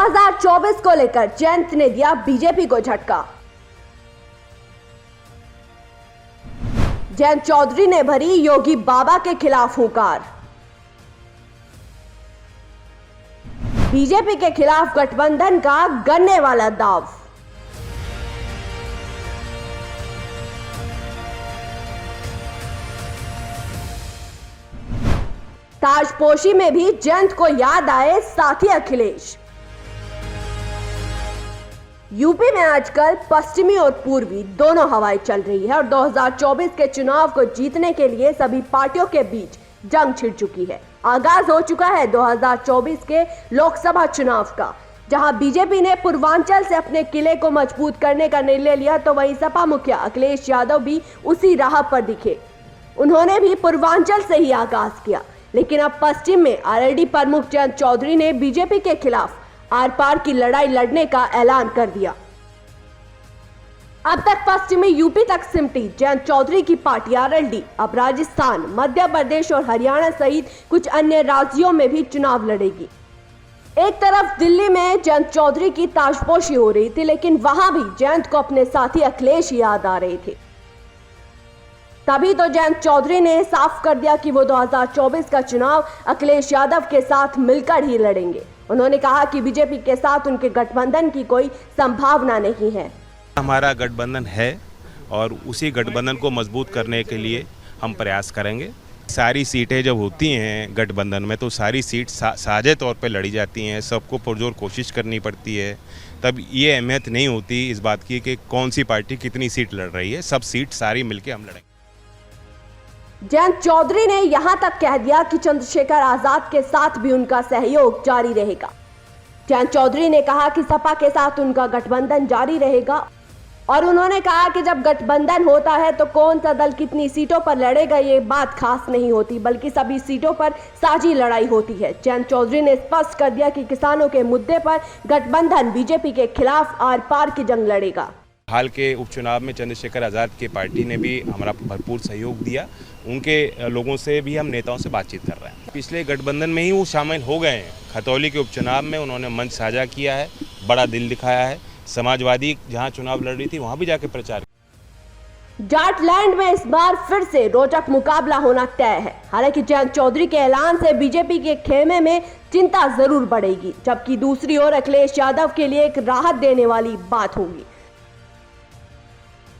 2024 को लेकर जयंत ने दिया बीजेपी को झटका। जयंत चौधरी ने भरी योगी बाबा के खिलाफ हुंकार। बीजेपी के खिलाफ गठबंधन का गन्ने वाला दाव। ताजपोशी में भी जयंत को याद आए साथी अखिलेश। यूपी में आजकल पश्चिमी और पूर्वी दोनों हवाएं चल रही है और 2024 के चुनाव को जीतने के लिए सभी पार्टियों के बीच जंग छिड़ चुकी है। आगाज हो चुका है 2024 के लोकसभा चुनाव का, जहां बीजेपी ने पूर्वांचल से अपने किले को मजबूत करने का निर्णय लिया, तो वहीं सपा मुखिया अखिलेश यादव भी उसी राह पर दिखे। उन्होंने भी पूर्वांचल से ही आगाज किया, लेकिन अब पश्चिम में आरएलडी प्रमुख जयंत चौधरी ने बीजेपी के खिलाफ आर पार की लड़ाई लड़ने का ऐलान कर दिया। अब तक पश्चिमी यूपी तक सिमटी जयंत चौधरी की पार्टी आरएलडी अब राजस्थान, मध्य प्रदेश और हरियाणा सहित कुछ अन्य राज्यों में भी चुनाव लड़ेगी। एक तरफ दिल्ली में जयंत चौधरी की ताजपोशी हो रही थी, लेकिन वहां भी जयंत को अपने साथी अखिलेश याद आ रहे थे। तभी तो जयंत चौधरी ने साफ कर दिया कि वो 2024 का चुनाव अखिलेश यादव के साथ मिलकर ही लड़ेंगे। उन्होंने कहा कि बीजेपी के साथ उनके गठबंधन की कोई संभावना नहीं है। हमारा गठबंधन है और उसी गठबंधन को मजबूत करने के लिए हम प्रयास करेंगे। सारी सीटें जब होती हैं गठबंधन में तो सारी सीट साझे तौर पर लड़ी जाती हैं, सबको पुरजोर कोशिश करनी पड़ती है। तब ये अहमियत नहीं होती इस बात की कि कौन सी पार्टी कितनी सीट लड़ रही है, सब सीट सारी मिलके हम लड़ेंगे। जयंत चौधरी ने यहां तक कह दिया कि चंद्रशेखर आजाद के साथ भी उनका सहयोग जारी रहेगा। जयंत चौधरी ने कहा कि सपा के साथ उनका गठबंधन जारी रहेगा और उन्होंने कहा कि जब गठबंधन होता है तो कौन सा दल कितनी सीटों पर लड़ेगा ये बात खास नहीं होती, बल्कि सभी सीटों पर साझी लड़ाई होती है। जयंत चौधरी ने स्पष्ट कर दिया कि किसानों के मुद्दे पर गठबंधन बीजेपी के खिलाफ आर पार की जंग लड़ेगा। हाल के उपचुनाव में चंद्रशेखर आज़ाद की पार्टी ने भी हमारा भरपूर सहयोग दिया। उनके लोगों से भी हम नेताओं से बातचीत कर रहे हैं। पिछले गठबंधन में ही वो शामिल हो गए हैं। खतौली के उपचुनाव में उन्होंने मंच साझा किया है, बड़ा दिल दिखाया है। समाजवादी जहां चुनाव लड़ रही थी वहां भी जाके प्रचार। जाटलैंड में इस बार फिर से रोचक मुकाबला होना तय है। हालांकि जयंत चौधरी के ऐलान से बीजेपी के खेमे में चिंता जरूर बढ़ेगी, जबकि दूसरी ओर अखिलेश यादव के लिए एक राहत देने वाली बात होगी।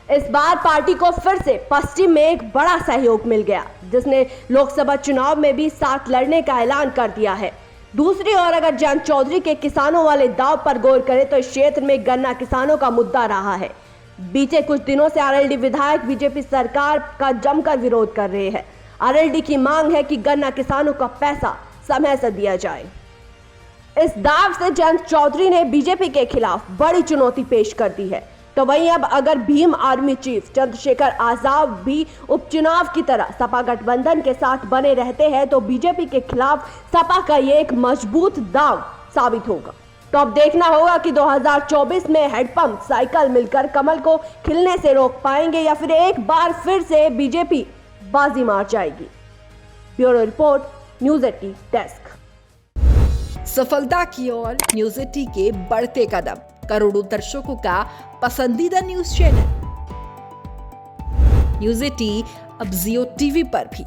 इस बार पार्टी को फिर से पश्चिम में एक बड़ा सहयोग मिल गया, जिसने लोकसभा चुनाव में भी साथ लड़ने का ऐलान कर दिया है। दूसरी ओर अगर जयंत चौधरी के किसानों वाले दाव पर गौर करें तो इस क्षेत्र में गन्ना किसानों का मुद्दा रहा है। बीते कुछ दिनों से आरएलडी विधायक बीजेपी सरकार का जमकर विरोध कर रहे हैं। आरएलडी की मांग है कि गन्ना किसानों का पैसा समय से दिया जाए। इस दाव से जयंत चौधरी ने बीजेपी के खिलाफ बड़ी चुनौती पेश कर दी है। तो वहीं अब अगर भीम आर्मी चीफ चंद्रशेखर आजाद भी उपचुनाव की तरह सपा गठबंधन के साथ बने रहते हैं तो बीजेपी के खिलाफ सपा का ये एक मजबूत दाव साबित होगा। तो अब देखना होगा कि 2024 में हेडपंप साइकिल मिलकर कमल को खिलने से रोक पाएंगे या फिर एक बार फिर से बीजेपी बाजी मार जाएगी। Bureau report, news 18 desk. सफलता की ओर न्यूज 18 के बढ़ते कदम, करोड़ों दर्शकों का पसंदीदा न्यूज चैनल न्यूज 18 अब जियो टीवी पर भी।